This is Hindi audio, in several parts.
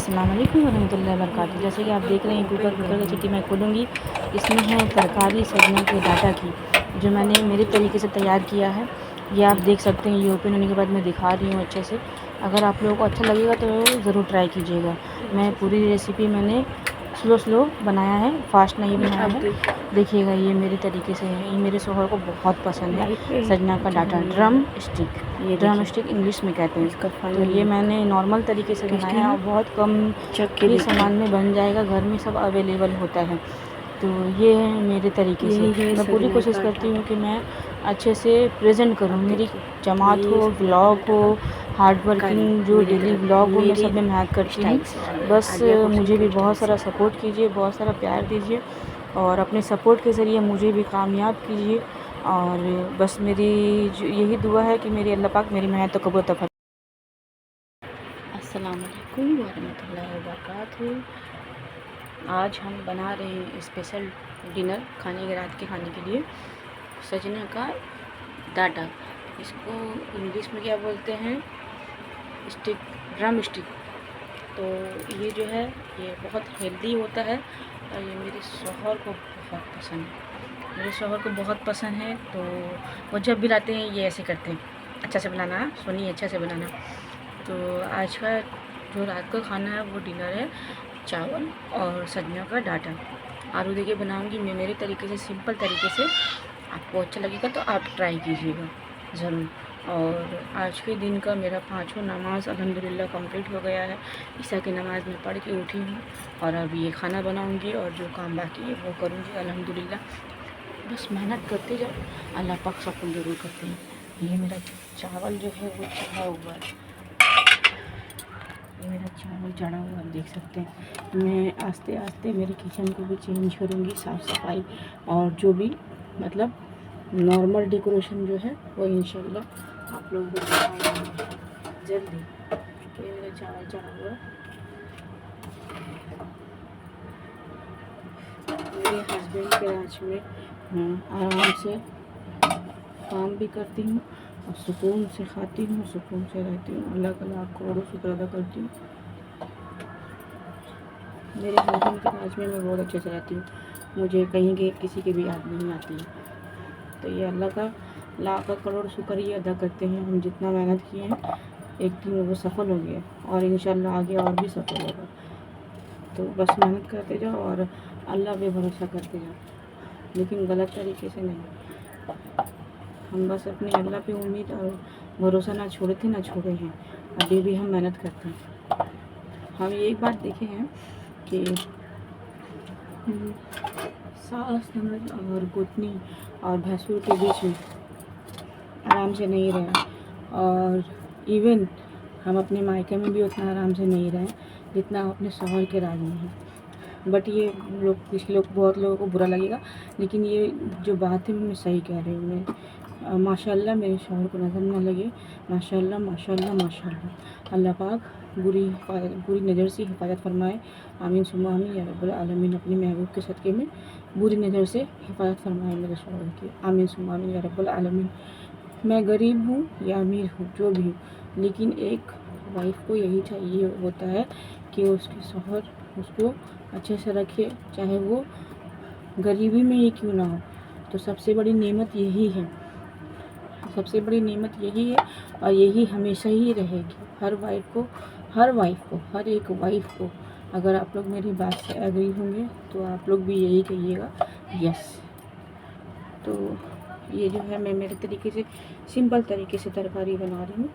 अस्सलाम वालेकुम वरहमतुल्लाहि वबरकातुहू। जैसे कि आप देख रहे हैं कुकर की चिट्ठी मैं खोलूँगी। इसमें है तरकारी सजना के डाटा की, जो मैंने मेरे तरीके से तैयार किया है। ये आप देख सकते हैं। ये ओपन होने के बाद मैं दिखा रही हूँ अच्छे से। अगर आप लोगों को अच्छा लगेगा तो ज़रूर ट्राई कीजिएगा। मैं पूरी रेसिपी मैंने स्लो बनाया है, फास्ट नहीं बनाया है। देखिएगा ये मेरे तरीके से है। ये मेरे शौहर को बहुत पसंद है सजना का डाटा, ड्रम स्टिक। ये ड्रम स्टिक इंग्लिश में कहते हैं। तो ये मैंने नॉर्मल तरीके से बनाया है और बहुत कम ही सामान में बन जाएगा। घर में सब अवेलेबल होता है। तो ये है मेरे तरीके से। मैं पूरी कोशिश करती हूँ कि मैं अच्छे से प्रेजेंट करूँ। मेरी जमात हो, व्लॉग हो, हार्ड वर्किंग जो डेली व्लॉग हो, मैं सब में मेहनत करती हूँ। बस मुझे भी बहुत सारा सपोर्ट कीजिए, बहुत सारा प्यार दीजिए और अपने सपोर्ट के ज़रिए मुझे भी कामयाब कीजिए। और बस मेरी यही दुआ है कि मेरी अल्लाह पाक मेरी मेहनत को कबूल फरमाए। अस्सलाम वालेकुम वरहमतुल्लाहि वबरकातुहू। आज हम बना रहे हैं स्पेशल डिनर खाने के, रात के खाने के लिए, सजना का डाटा। इसको इंग्लिश में क्या बोलते हैं? Stick, drum stick. तो ये जो है ये बहुत हेल्दी होता है और ये मेरे शौहर को बहुत पसंद है। मेरे शौहर को बहुत पसंद है। तो वो जब भी लाते हैं ये ऐसे करते हैं, अच्छा से बनाना सुनिए, अच्छा से बनाना। तो आज का जो रात का खाना है वो डिनर है चावल और सजना का डाटा। आलू देखिए बनाऊंगी मैं मेरे तरीके से, सिंपल तरीके से। आपको अच्छा लगेगा तो आप ट्राई कीजिएगा ज़रूर। और आज के दिन का मेरा 5 नमाज अल्हम्दुलिल्लाह कंप्लीट हो गया है। ईशा की नमाज़ में पढ़ के उठी हूँ और अब ये खाना बनाऊंगी और जो काम बाकी है वो करूँगी अल्हम्दुलिल्लाह। बस मेहनत करते जाओ, अल्लाह पाक सब कुछ ज़रूर करते हैं। ये मेरा चावल जो है वो चढ़ा हुआ है। ये मेरा चावल चढ़ा हुआ आप देख सकते हैं। मैं आस्ते आस्ते मेरे किचन को भी चेंज करूँगी, साफ़ सफाई और जो भी मतलब नॉर्मल डेकोरेशन जो है वो इंशाल्लाह आप लोगों को दिखाऊंगी जल्दी। ये मेरा चावल चढ़ा हुआ है। मेरे हस्बैंड के राज में मैं आराम से काम भी करती हूँ और सुकून से खाती हूँ, सुकून से रहती हूँ। अल्लाह का करोड़ों शुक्र अदा करती हूँ। मेरे हस्बैंड के राज में मैं बहुत अच्छे से रहती हूँ। मुझे कहीं के किसी की भी याद नहीं आती है। तो ये अल्लाह का लाख करोड़ शुक्रिया अदा करते हैं। हम जितना मेहनत किए हैं एक दिन वो सफल हो गया और इंशाल्लाह आगे और भी सफल होगा। तो बस मेहनत करते जाओ और अल्लाह पे भरोसा करते जाओ, लेकिन गलत तरीके से नहीं। हम बस अपने अल्लाह पे उम्मीद और भरोसा ना छोड़े थे ना छोड़े हैं, अभी भी हम मेहनत करते हैं। हम एक बात देखे हैं कि सास ननद और गोतनी और भैंसुर के बीच में आराम से नहीं रहे, और इवन हम अपने मायके में भी उतना आराम से नहीं रहे जितना अपने शौहर के राज में है। बट ये लोग, कुछ लोग, बहुत लोगों को बुरा लगेगा, लेकिन ये जो बात है मैं सही कह रही हूँ। मैं माशाल्लाह मेरे शौहर को नज़र ना लगे। माशाल्लाह माशाल्लाह माशाल्लाह। अल्लाह पाक बुरी नज़र से हिफाजत फरमाए। आमीन सुम्मा आमीन या रब्बुल आलमीन। अपने महबूब के सदक़े में बुरी नज़र से हिफाजत फरमाए मेरे शौहर की। आमीन सुम्मा आमीन या रब्बुल आलमीन। मैं गरीब हूँ या अमीर हूँ, जो भी हूँ, लेकिन एक वाइफ को यही चाहिए होता है कि उसके शौहर उसको अच्छे से रखे, चाहे वो गरीबी में ही क्यों ना हो। तो सबसे बड़ी नेमत यही है, सबसे बड़ी नेमत यही है और यही हमेशा ही रहेगी। हर हर एक वाइफ को अगर आप लोग मेरी बात से एग्री होंगे तो आप लोग भी यही कहिएगा यस। तो ये जो है मैं मेरे तरीके से, सिंपल तरीके से तरकारी बना रही हूँ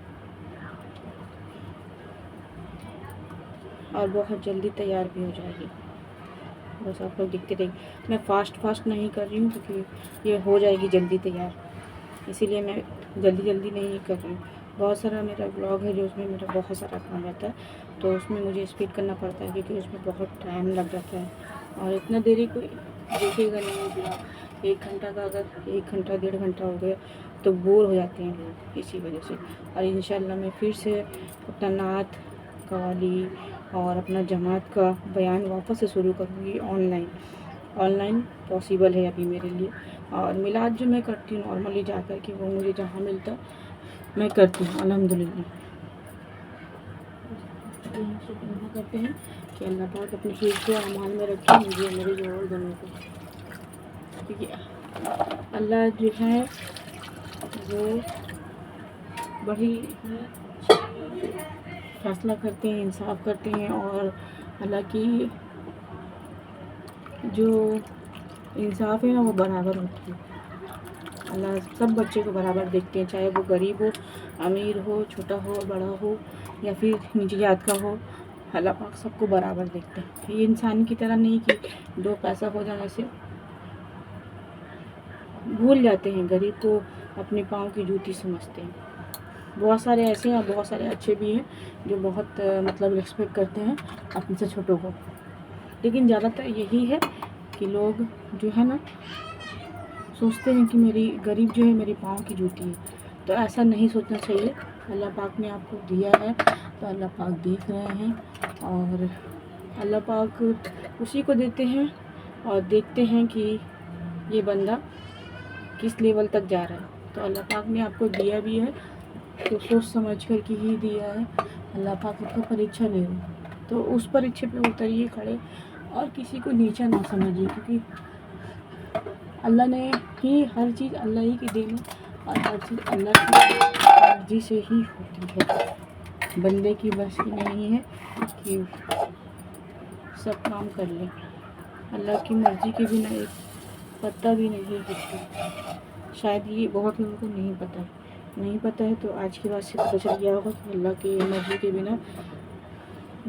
और बहुत जल्दी तैयार भी हो जाएगी। बस आप लोग देखते रहिए। मैं फास्ट नहीं कर रही हूँ क्योंकि ये हो जाएगी जल्दी तैयार, इसीलिए मैं जल्दी नहीं कर रही हूँ। बहुत सारा मेरा ब्लॉग है जो उसमें मेरा बहुत सारा काम रहता है, तो उसमें मुझे स्पीड करना पड़ता है क्योंकि उसमें बहुत टाइम लग जाता है और इतना देरी कोई देखेगा नहीं ब्लॉग। 1 घंटा का अगर 1 घंटा 1.5 घंटा हो गया तो बोर हो जाते हैं लोग, इसी वजह से। और इंशाल्लाह मैं फिर से अपना नात कवाली और अपना जमात का बयान वापस से शुरू करूँगी ऑनलाइन पॉसिबल है अभी मेरे लिए। और मिलाद जो मैं करती हूँ नॉर्मली जा कर के, वो मुझे जहाँ मिलता मैं करती हूँ अल्हम्दुलिल्लाह। शुक्र करते हैं कि अल्लाह पाक अपनी चीज़ को अमान में रखे, मुझे मेरे जोड़ दोनों को, क्योंकि अल्लाह जो है वो बड़ी फैसला करते हैं, इंसाफ करते हैं, और अल्लाह की जो इंसाफ है ना वो बराबर होती है। अल्लाह सब बच्चे को बराबर देखते हैं, चाहे वो गरीब हो, अमीर हो, छोटा हो, बड़ा हो, या फिर निजी जात का हो। अल्लाह पाक सबको बराबर देखते हैं। ये इंसान की तरह नहीं कि दो पैसा हो जाने से भूल जाते हैं, गरीब को अपने पाँव की जूती समझते हैं। बहुत सारे ऐसे हैं और बहुत सारे अच्छे भी हैं जो बहुत मतलब रिस्पेक्ट करते हैं अपने से छोटों को, लेकिन ज़्यादातर यही है कि लोग जो है ना सोचते हैं कि मेरी गरीब जो है मेरी पाँव की जूती है। तो ऐसा नहीं सोचना चाहिए। अल्लाह पाक ने आपको दिया है तो अल्लाह पाक देख रहे हैं, और अल्लाह पाक उसी को देते हैं और देखते हैं कि ये बंदा किस लेवल तक जा रहा है। तो अल्लाह पाक ने आपको दिया भी है तो सोच समझ कर के ही दिया है। अल्लाह पाक आपको परीक्षा ले रहे हैं, तो उस परीक्षा पे उतरिए खड़े, और किसी को नीचा ना समझिए, क्योंकि अल्लाह ने ही हर चीज़ अल्लाह ही की देन है, और हर चीज़ अल्लाह की मर्जी से ही होती है। बंदे की बस की नहीं है कि सब काम कर ले। अल्लाह की मर्जी के बिना एक पत्ता भी नहीं हिलता। शायद ये बहुत लोगों को नहीं पता है, तो आज की बात से पता चल गया होगा कि अल्लाह की मर्जी के बिना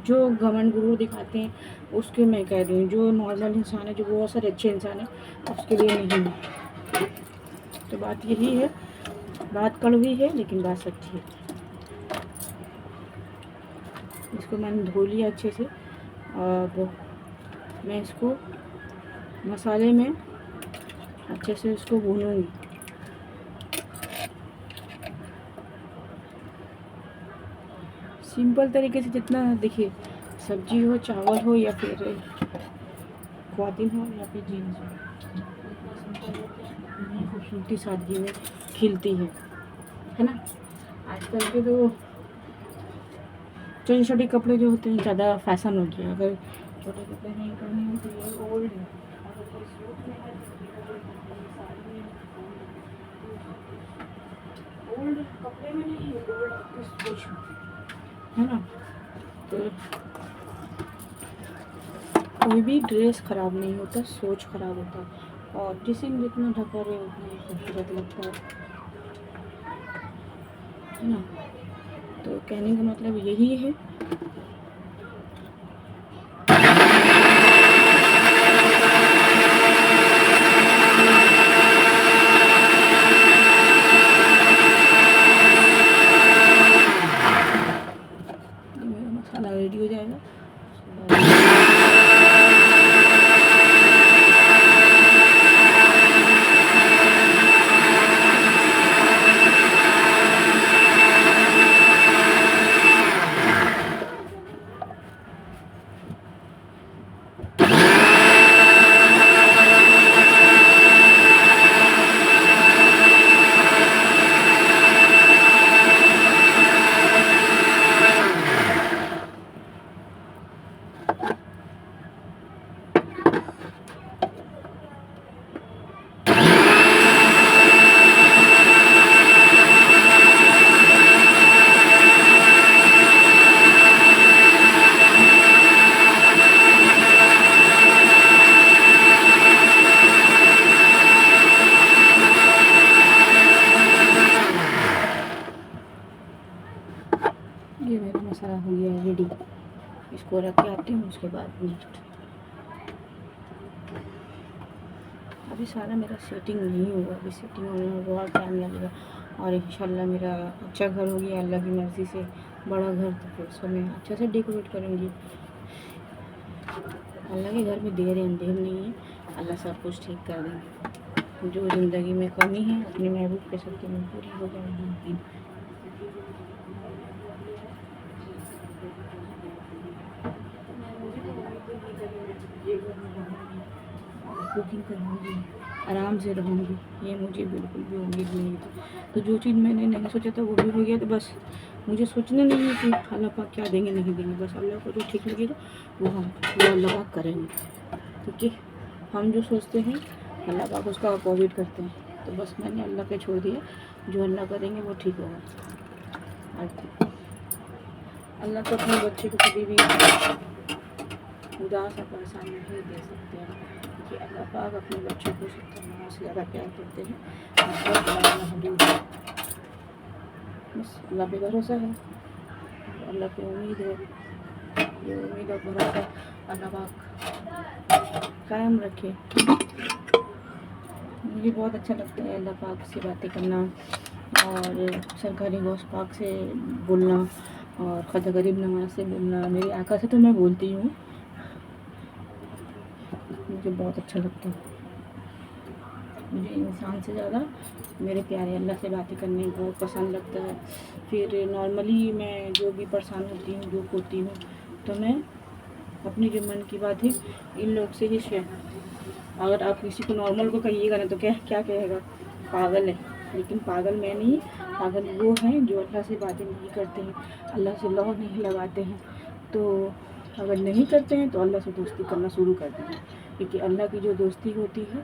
जो घमंड गुरूर दिखाते हैं उसके मैं कह रही हूँ, जो नॉर्मल इंसान है, जो बहुत सारे अच्छे इंसान है, उसके लिए नहीं है। तो बात यही है, बात कड़वी है लेकिन बात सच्ची है। इसको मैंने धो लिया अच्छे से, और मैं इसको मसाले में अच्छे से इसको भूनूंगी। सिंपल तरीके से, जितना देखिए सब्जी हो, चावल हो, या फिर ख्वातिन हो, या फिर जीन्स हो, खूबसूरती सादगी में खिलती है ना। आजकल के तो छोटे छोटे कपड़े जो होते हैं ज़्यादा फैशन हो गया। अगर छोटे कपड़े नहीं पहने हैं तो ये ओल्ड है। अगर कोई सूट में है तो ओल्ड कपड़े में नहीं है, ओल्ड कुछ है ना। तो कोई भी ड्रेस ख़राब नहीं होता, सोच ख़राब होता है, और जिसम जितना ढका रहे उतना ही खूबसूरत लगता है ना। तो कहने का मतलब यही है। मेरा मसाला रेडी हो जाएगा। ये मेरा मसाला हो गया है रेडी। इसको रख के आती हूँ, उसके बाद नेक्स्ट। अभी सारा मेरा सेटिंग नहीं हुआ, अभी सेटिंग होने में बहुत टाइम लगेगा, और इंशाल्लाह मेरा अच्छा घर हो गया अल्लाह की मर्ज़ी से, बड़ा घर, तो फिर उसको मैं अच्छा से डेकोरेट करूँगी। अल्लाह के घर में देर अंधेर नहीं है, अल्लाह सब कुछ ठीक कर देंगे। जो ज़िंदगी में कमी है अपने महबूब के सबके में पूरी हो जाएगी। कुकिंग करूँगी, आराम से रहूँगी, ये मुझे बिल्कुल भी उम्मीद नहीं थी। तो जो चीज़ मैंने नहीं सोचा था वो भी हो गया। तो बस मुझे सोचना नहीं है कि अल्लाह पाक क्या देंगे नहीं देंगे, बस अल्लाह को जो ठीक लगेगा वो अल्लाह पाक करेंगे। ठीक है, हम जो सोचते हैं अल्लाह पाक उसका अपोजिट करते हैं। तो बस मैंने अल्लाह पे छोड़ दिया, जो अल्लाह करेंगे वो ठीक होगा। और अल्लाह तो अपने बच्चे को कभी भी उदास या परेशान नहीं दे सकते हैं, क्योंकि अल्लाह पाक अपने बच्चों को 70 माह से ज़्यादा प्यार करते हैं। बहुत बड़ा महदूद है, बस अल्लाह पे भरोसा है, अल्लाह पे उम्मीद है। ये उम्मीद और भरोसा अल्लाह पाक कायम रखे। मुझे बहुत अच्छा लगता है अल्लाह पाक से बातें करना और सरकारी गौस पाक से बोलना और ख़ुदा गरीब नवाज से बोलना। मेरी आका से तो मैं बोलती हूँ, मुझे बहुत अच्छा लगता है। मुझे इंसान से ज़्यादा मेरे प्यारे अल्लाह से बातें करने बहुत पसंद लगता है। फिर नॉर्मली मैं जो भी परेशान होती हूँ, दुख होती हूँ, तो मैं अपनी जो मन की बात है इन लोग से ही शेयर। अगर आप किसी को नॉर्मल को कहिएगा ना तो क्या क्या कहेगा, पागल है। लेकिन पागल मैं नहीं, पागल वो हैं जो अल्लाह से बातें नहीं करते हैं, अल्लाह से लौ नहीं लगाते हैं। तो अगर नहीं करते हैं तो अल्लाह से दोस्ती करना शुरू कर दीजिए, क्योंकि अल्लाह की जो दोस्ती होती है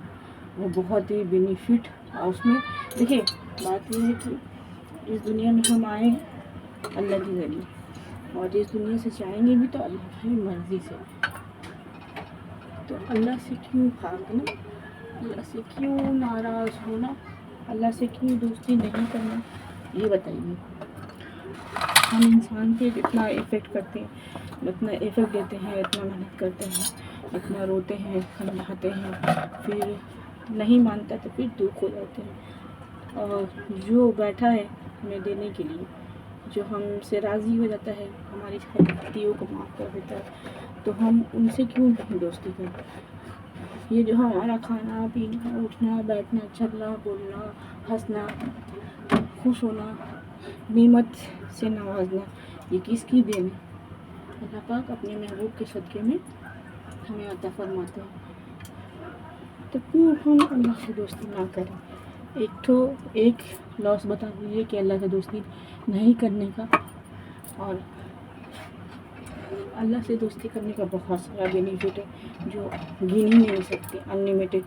वो बहुत ही बेनिफिट। और उसमें देखिए बात ये है कि इस दुनिया में हम आए हैं अल्लाह के ज़रिए, और इस दुनिया से जाएंगे भी तो अल्लाह की मर्ज़ी से। तो अल्लाह से क्यों भागना, अल्लाह से क्यों नाराज़ होना, अल्लाह से क्यों दोस्ती नहीं करना, ये बताइए। हम इंसान पे इतना इफ़ेक्ट करते हैं, इतना इफ़ेक्ट देते हैं, इतना मेहनत करते हैं, इतना रोते हैं, समझाते हैं, फिर नहीं मानता तो फिर दुख हो जाते हैं। और जो बैठा है हमें देने के लिए, जो हमसे राज़ी हो जाता है, हमारी गलतियों को माफ़ कर देता है, तो हम उनसे क्यों नहीं दोस्ती करें। ये जो हमारा खाना पीना उठना बैठना चलना बोलना हंसना खुश होना नेमत से नवाजना, ये किसकी देन है। अल्लाह पाक अपने महबूब के सदक़े में हमें अता फरमाते हैं। तो क्यों हम अल्लाह से दोस्ती ना करें। एक लॉस बता दीजिए कि अल्लाह से दोस्ती नहीं करने का, और अल्लाह से दोस्ती करने का बहुत सारा बेनिफिट है जो गिन ही नहीं सकते, अनलिमिटेड।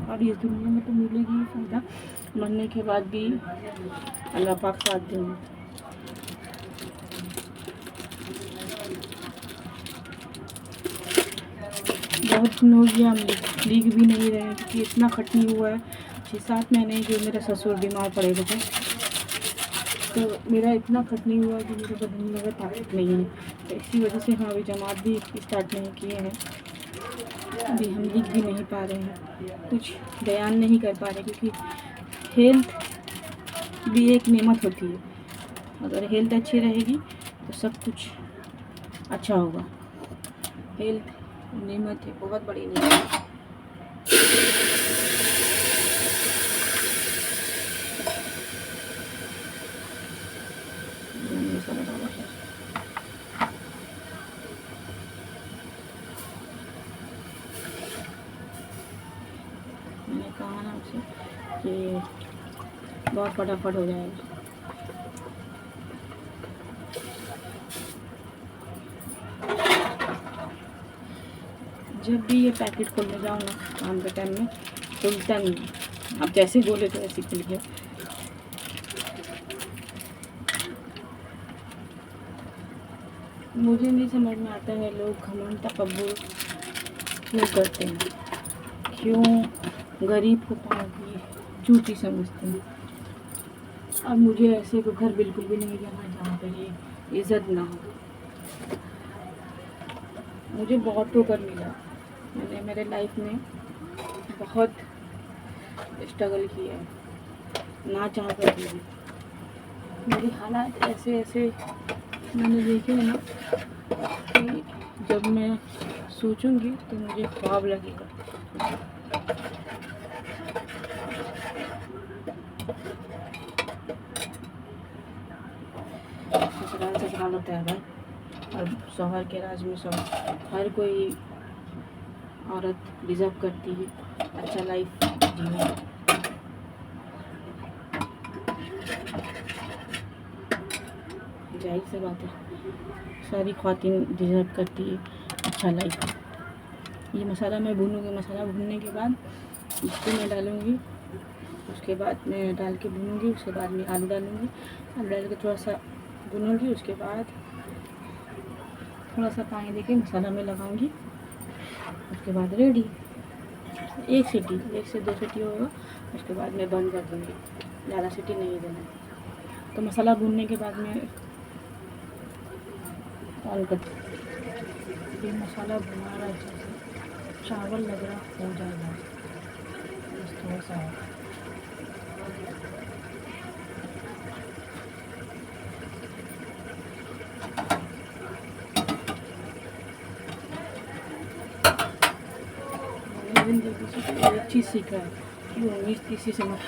और इस दुनिया में तो मिलेगी ही फ़ायदा, मरने के बाद भी अल्लाह पाक साथ देंगे। बहुत दिन हो गया हम लिख भी नहीं रहे, क्योंकि इतना खटनी हुआ है। 6-7 महीने जो मेरे ससुर बीमार पड़े हुए थे, तो मेरा इतना खटनी हुआ कि मेरे बदन में लगा ताकत नहीं है। तो इसी वजह से हम अभी जमात भी स्टार्ट नहीं किए हैं, अभी हम लिख भी नहीं पा रहे हैं, कुछ बयान नहीं कर पा रहे, क्योंकि हेल्थ भी एक नेमत होती है। अगर हेल्थ अच्छी रहेगी तो सब कुछ अच्छा होगा। हेल्थ नेमत है, बहुत बड़ी नेमत है। मैंने कहा ना आपसे कि बहुत फटाफट हो जाएगा। जब भी ये पैकेट खोलने जाओ ना शाम के टाइम में, खुलता नहीं। आप जैसे बोले तो ऐसे खुल गया। मुझे नहीं समझ में आता है लोग घमंड तकब्बुर क्यों करते हैं, क्यों गरीब को पालती झूठी समझते हैं। अब मुझे ऐसे को घर बिल्कुल भी नहीं जाना जहाँ पर ये इज़्ज़त ना हो। मुझे बहुत ठोकर मिला, मैंने मेरे लाइफ में बहुत स्ट्रगल किया है, ना चाह कर भी। मेरे हालात ऐसे ऐसे मैंने देखे हैं ना कि जब मैं सोचूंगी तो मुझे ख्वाब लगेगा। ससुराल ससुराल होता है भाई, और शौहर के राज में सब हर कोई औरत डिज़र्व करती है अच्छा लाइफ जीना। जाहिर सी बात है, सारी ख़वातीन डिज़र्व करती है अच्छा लाइफ। ये मसाला मैं भूनूँगी, मसाला भूनने के बाद इसको मैं डालूँगी, उसके बाद मैं डाल के भूनूँगी, उसके बाद मैं आलू डालूँगी, आलू डाल के थोड़ा सा भूनूँगी, उसके बाद थोड़ा सा पानी देके मसाला में लगाऊँगी, उसके बाद रेडी। एक से 2 सीटी होगा, उसके बाद मैं बंद कर दूँगी, ज़्यादा सीटी नहीं देना। तो मसाला भूनने के बाद मैं ऑन कर दूँगी। ये मसाला भुना रहा अच्छे से, चावल लग रहा हो जाएगा बस थोड़ा सा। एक चीज़ सीखा है कि उम्मीद किसी से मत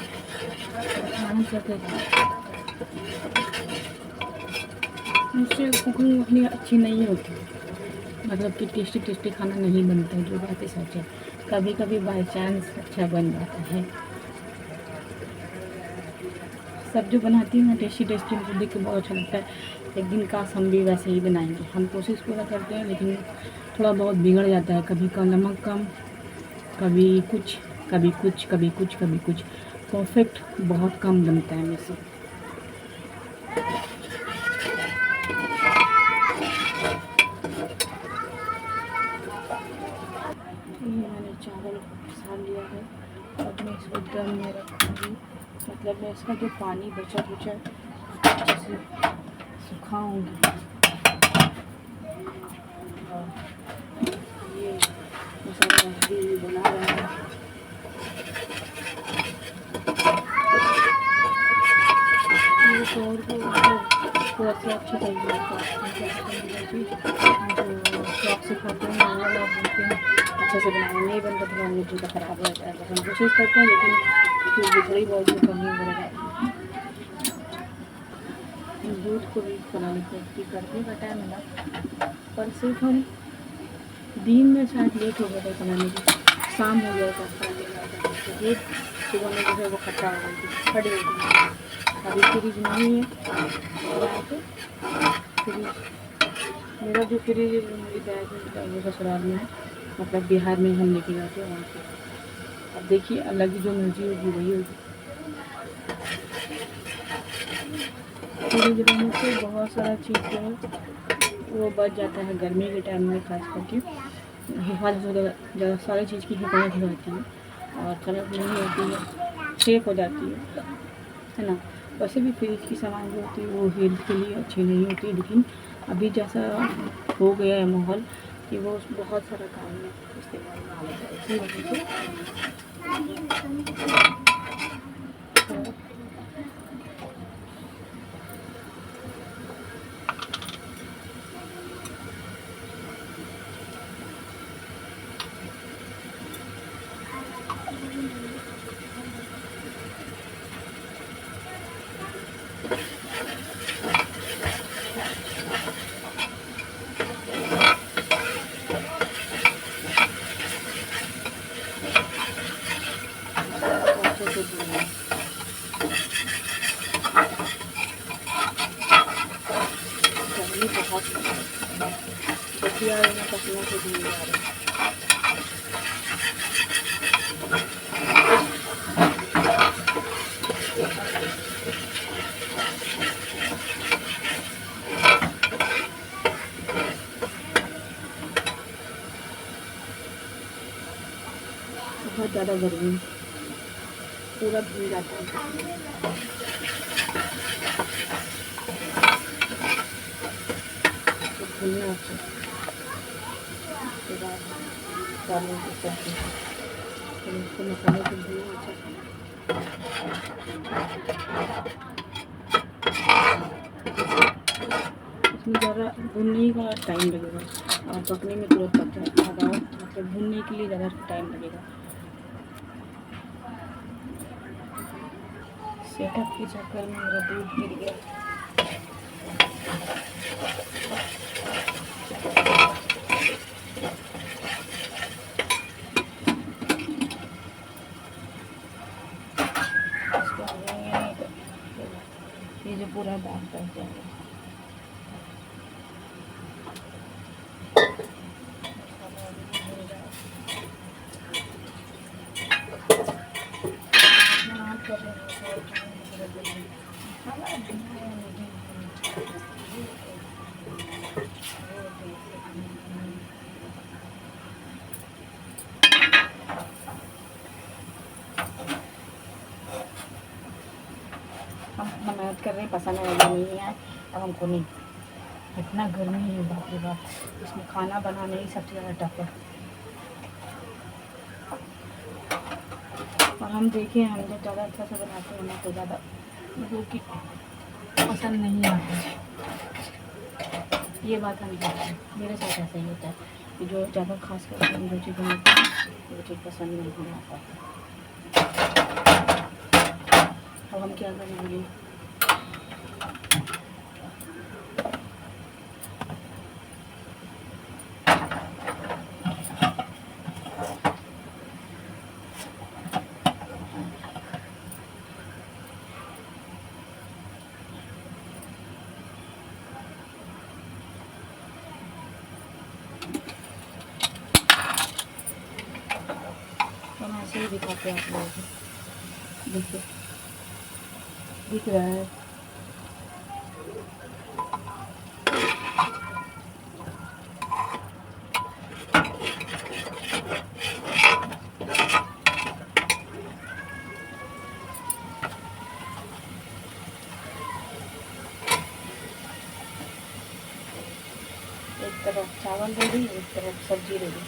करते मुझसे कुकिंग उतनी अच्छी नहीं होती, मतलब कि टेस्टी खाना नहीं बनता है, जो बात सच है। कभी कभी बाई चांस अच्छा बन जाता है। सब जो बनाती हूँ ना टेस्टी मुझे देख के बहुत अच्छा लगता है। एक दिन काश हम भी वैसे ही बनाएंगे। हम कोशिश पूरा करते हैं, लेकिन थोड़ा बहुत बिगड़ जाता है। कभी कम नमक कम, कभी कुछ कभी कुछ कभी कुछ कभी कुछ, परफेक्ट बहुत कम बनता है मुझसे। ये मैंने चावल साल लिया है, अब मैं इसको दम में रखूँगी। मतलब मैं इसका जो पानी बचा अच्छे से सुखाऊँगी। और ये मसाला भी बना रहा है। और थोड़ा सा अच्छा चाहिए जो शौक से खाते हैं वो वाला बोलते हैं अच्छे से बनाना नहीं बनता, तो मिट्टी का ख़राब हो जाता है। तो हम कोशिश करते हैं, लेकिन फिर भी थोड़ी बहुत जो कमी वगैरह दूध को भी बनाने की करने का टाइम मिला, पर सिर्फ हम दिन में शायद लेट हो गया था बनाने की, शाम हो गया था तो दूध सुबह में जो है वो खट्टा हो गई थी, फट गई थी। अभी फ्रिज नहीं है, फ्रिज मेरा जो फ्रिज मेरी बैग वो ससुराल में है, मतलब बिहार में हम लेके जाते हैं वहाँ से। अब देखिए अलग ही जो मर्जी होगी वही होगी। फ्रिज रहने से बहुत सारा चीज़ जो है वो बच जाता है गर्मी के टाइम में, खास करके हिफाजत वगैरह ज़्यादा सारी चीज़ की हिफाजत हो जाती है और खराब नहीं होती है, सेफ हो जाती है ना। वैसे भी फ्रिज की सामान जो होती है वो हेल्थ के लिए अच्छी नहीं होती, लेकिन अभी जैसा हो गया है माहौल कि वो बहुत सारा काम में इस्तेमाल में आ जाता है, इसी वजह से गर्मी बहुत बतिया रहना पसीना से धुल जा रहा है। बहुत ज़्यादा गर्मी, पूरा भूल जाता है। तो भूलना अच्छा, उसके बाद दालों को सब्जी, फिर उसको मसाले को भूलना अच्छा। इसमें ज़्यादा भूनने का टाइम लगेगा और पकने में तुरंत पक जाएगा, मतलब भूनने के लिए ज़्यादा टाइम लगेगा। सेटअप के चक्कर में मेरा दूध गिर गया। बैठ जाएंगे। हम इतना मेहनत कर रहे हैं, पसंद आएगा नहीं आए, अब हमको नहीं। इतना गर्मी है, बाप रे बाप, इसमें खाना बनाना ही सबसे ज़्यादा टफ है। और हम देखें, हम जब ज़्यादा अच्छा से बनाते हैं ना तो ज़्यादा लोगों की पसंद नहीं आता है। ये बात हम जानते हैं, मेरे साथ ऐसा ही होता है कि जो ज़्यादा खास करके हम जो चीज़ बनाते हैं वो चीज़ पसंद नहीं हो आता है। अब हम क्या करेंगे, हम ऐसे ही दिखाते हैं आप लोगों को। देखिए, दिख रहा है। एक तरफ चावल रेडी, एक तरफ सब्जी रेडी।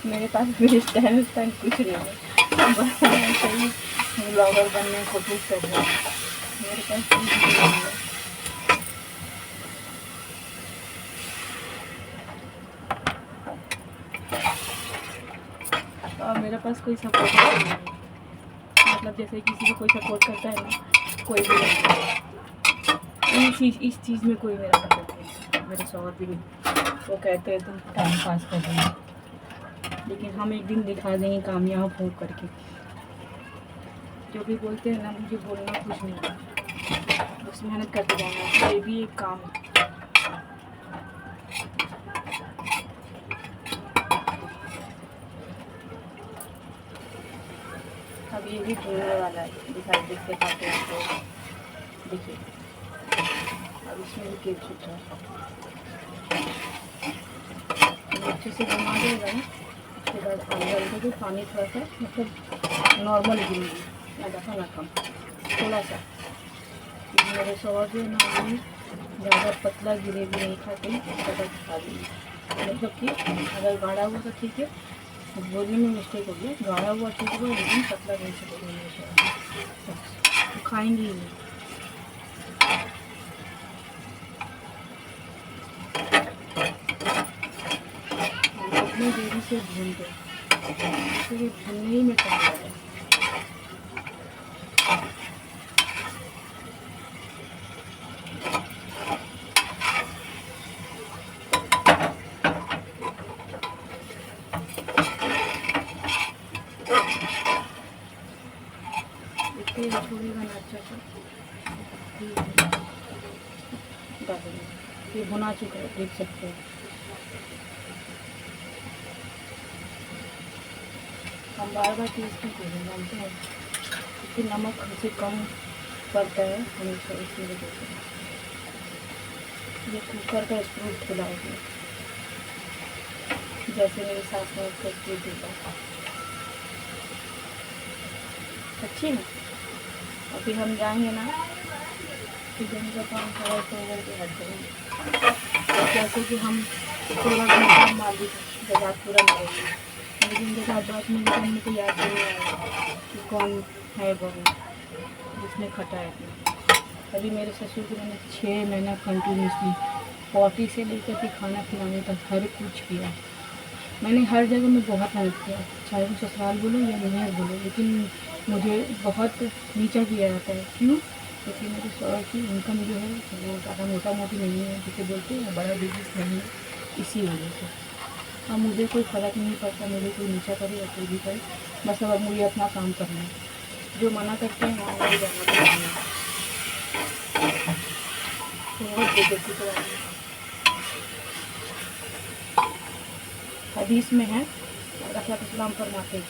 मेरे पास भी स्टैंड कुछ नहीं है, बस ऐसे ही ब्लॉगर बनने की कोशिश कर रही हूँ। मेरे पास कुछ भी नहीं है। और मेरे पास कोई सपोर्ट नहीं है, मतलब जैसे किसी को कोई सपोर्ट करता है ना, कोई भी नहीं। इस चीज़ में कोई मेरा सपोर्ट नहीं है, मेरे शौहर भी नहीं। वो कहते हैं तुम टाइम पास कर रही हो, लेकिन हम एक दिन दिखा देंगे कामयाब हो करके। जो भी बोलते हैं ना, मुझे बोलना कुछ नहीं है, बस मेहनत करते जाना, ये भी एक काम है। अब ये भी भूनने वाला है, दिखाई देखते खाते हैं तो देखिए। अब इसमें भी तेल छूट रहा है, अच्छे से बना देगा ना। उसके बाद आलू को पानी थोड़ा सा, मतलब नॉर्मल ग्रेवी, ना ज़्यादा ना कम, थोड़ा सा। मेरे शौहर जो है ना, ज़्यादा पतला ग्रेवी नहीं खाते, ज़्यादा खा देंगे। मतलब कि अगर गाढ़ा हुआ तो ठीक है, बोलने में मिस्टेक हो गया, गाढ़ा हुआ ठीक हुआ, लेकिन पतला नहीं सकते मेरे शौहर, तो खाएंगे ही नहीं। इतनी देरी से भूनते, इसलिए भूनने ही में टाइम लगा है। तेल छोड़ेगा ना अच्छा सा, ये भुना चुका है, देख सकते हैं। हम बार बार टेस्ट नहीं करेंगे, जानते हैं क्योंकि नमक हमसे कम पड़ता है हमेशा, इसी वजह से। ये कुकर का स्क्रू खुला हो गया, जैसे मेरी सास ने उसका स्क्रू दिया। अच्छी है। और फिर हम जाएंगे ना, किचन का काम थोड़ा सा उधर के हट जाएंगे, तो जैसे कि हम थोड़ा घंटा मार दी जगह पूरा लगेगी, लेकिन जब बात में करने को याद नहीं आया कि कौन है बहू जिसने खटाया था। अभी मेरे ससुर को मैंने 6 महीना कंटिन्यूसली पॉटी से लेकर के खाना खिलाने तक हर कुछ किया। मैंने हर जगह में बहुत मेहनत किया, चाहे वो ससुराल बोलो या नैहर बोलो, लेकिन मुझे बहुत नीचा किया जाता है। क्यों? क्योंकि मेरे शौहर की इनकम जो है वो ज़्यादा मोटा मोटी नहीं है, जिसे बोलते हैं बड़ा बिजनेस नहीं है, इसी वजह से। अब मुझे कोई फ़र्क नहीं पड़ता, मुझे कोई नीचा करे या कोई भी करे, बस अब मुझे अपना काम करना है। जो मना करते हैं वहाँ नहीं जाना चाहिए, बहुत बेइज्जती करानी है। हदीस में है, रसूल इस्लाम फरमाते हैं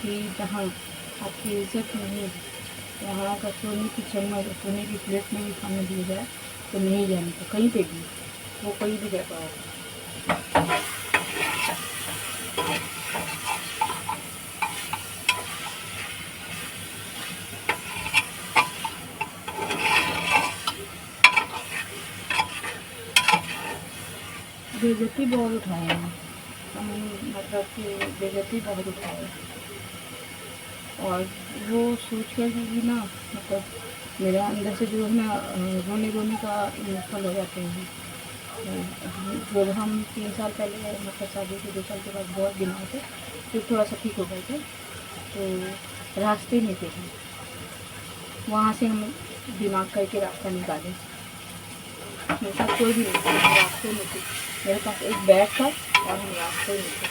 कि जहाँ आपकी इज्जत नहीं, वहाँ का सोने की चम्मच और सोने की प्लेट में भी खाना दिया जाए तो नहीं जाने का, कहीं पे भी, वो कोई भी जगह हो। बेइज्जती बहुत उठाए हैं हम, मतलब कि बेइज्जती बहुत उठाए हैं। और वो सोच कर भी ना, मतलब मेरे अंदर से जो है ना रोने रोने का इमोशनल हो जाते हैं। जब हम 3 साल पहले, मतलब शादी के 2 साल के बाद बहुत बीमार थे, फिर थोड़ा सा ठीक हो गए थे, तो रास्ते में थे हम, वहाँ से हम दिमाग करके रास्ता निकाले। मेरे साथ कोई भी नहीं था, हम रास्ते में थे, मेरे पास एक बैग था और हम रास्ते में थे।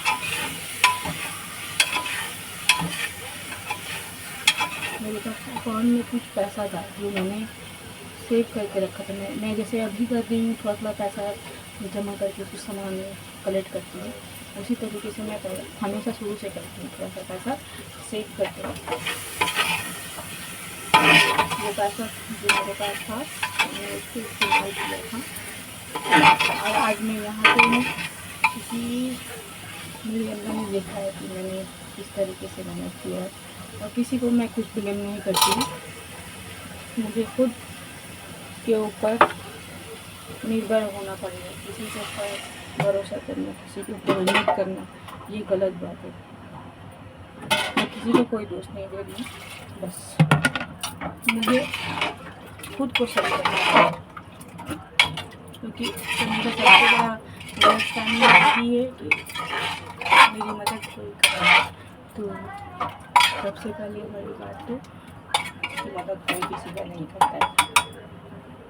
मेरे पास अकाउंट में कुछ पैसा था जो मैंने सेव करके रखा था। मैं जैसे अभी कर रही हूँ, थोड़ा थोड़ा पैसा जमा करके कुछ सामान कलेक्ट करती हूँ, उसी तरीके से मैं हमेशा शुरू से करती हूँ, थोड़ा सा पैसा सेव करके रखती हूँ। वो पैसा जो मेरे पास था मैंने उसको इस्तेमाल किया था, और आज मैं यहाँ पे हूँ क्योंकि मेरे अल्लाह ने देखा है कि मैंने किस तरीके से मेहनत किया है। और किसी को मैं कुछ ब्लेम नहीं करती हूँ, मुझे खुद के ऊपर निर्भर होना पड़ेगा, किसी के ऊपर भरोसा करना, किसी के ऊपर उम्मीद करना, ये गलत बात है। मैं किसी को कोई दोष नहीं दे रही, बस मुझे खुद को सही करना है, क्योंकि मेरा सबसे बड़ा गलतफहमी यही है कि मेरी मदद कोई करे, तो सबसे पहले बड़ी बात तो कि मदद कोई किसी का नहीं करता है,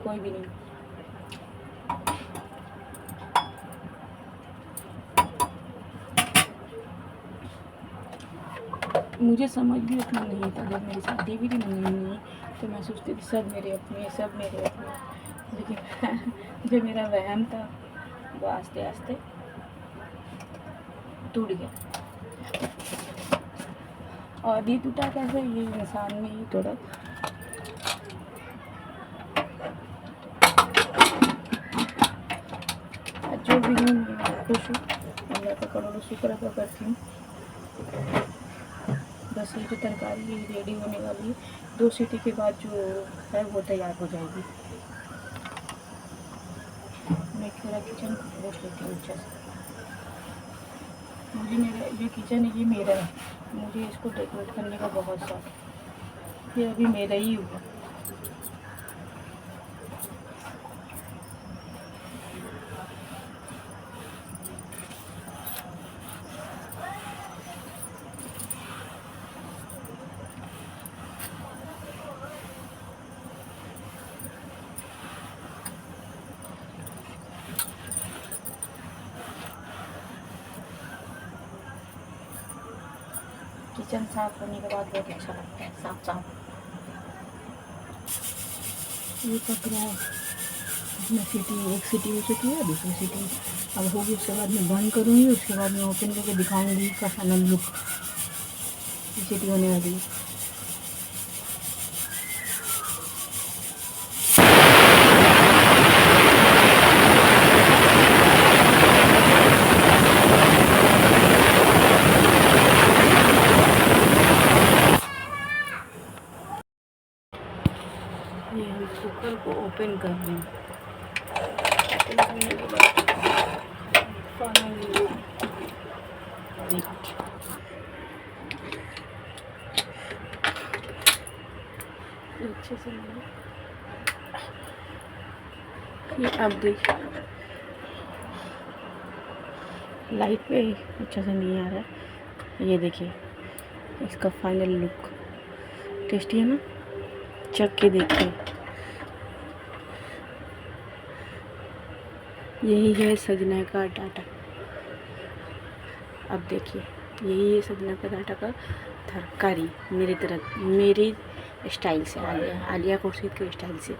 कोई भी नहीं। मुझे समझ भी उतना नहीं था, जब मेरी शादी भी नहीं तो मैं सोचती थी सब मेरे अपने, सब मेरे अपने, लेकिन जो मेरा वहम था वो आस्ते आस्ते टूट गया। और ये टूटा कैसे, ये इंसान में ही तोड़ा। जो भी हूँ मैं खुश हूँ, अल्लाह का करोड़ों शुक्र अदा करती हूँ। बस ये जो तरकारी रेडी होने वाली है, 2 सीटी के बाद जो है वो तैयार हो जाएगी। मैं थोड़ा किचन को पोंछ लेती हूँ अच्छे से। मुझे मेरा जो किचन है ये मेरा है, मुझे इसको डेकोरेट करने का बहुत शौक है, ये अभी मेरा ही हुआ। किचन साफ करने के बाद बहुत अच्छा लगता है, साफ साफ। ये पक रहा है, इसमें सीटी, एक सीटी हो चुकी है, दूसरी सीटी अब होगी, उसके बाद मैं बंद करूँगी, उसके बाद मैं ओपन करके दिखाऊंगी इसका फाइनल लुक। सीटी होने वाली है। ये हम कुकर को ओपन कर रहे हैं, ओपन करने के बाद फाइनली अच्छे से ये अब देखिए, लाइट पे अच्छा से नहीं आ रहा है, ये देखिए इसका फाइनल लुक। टेस्टी है ना, चख के देखिए। यही है सजना का डाटा। अब देखिए यही है सजना पराठा का तरकारी मेरी स्टाइल से, आलिया खुर्शीद के स्टाइल से।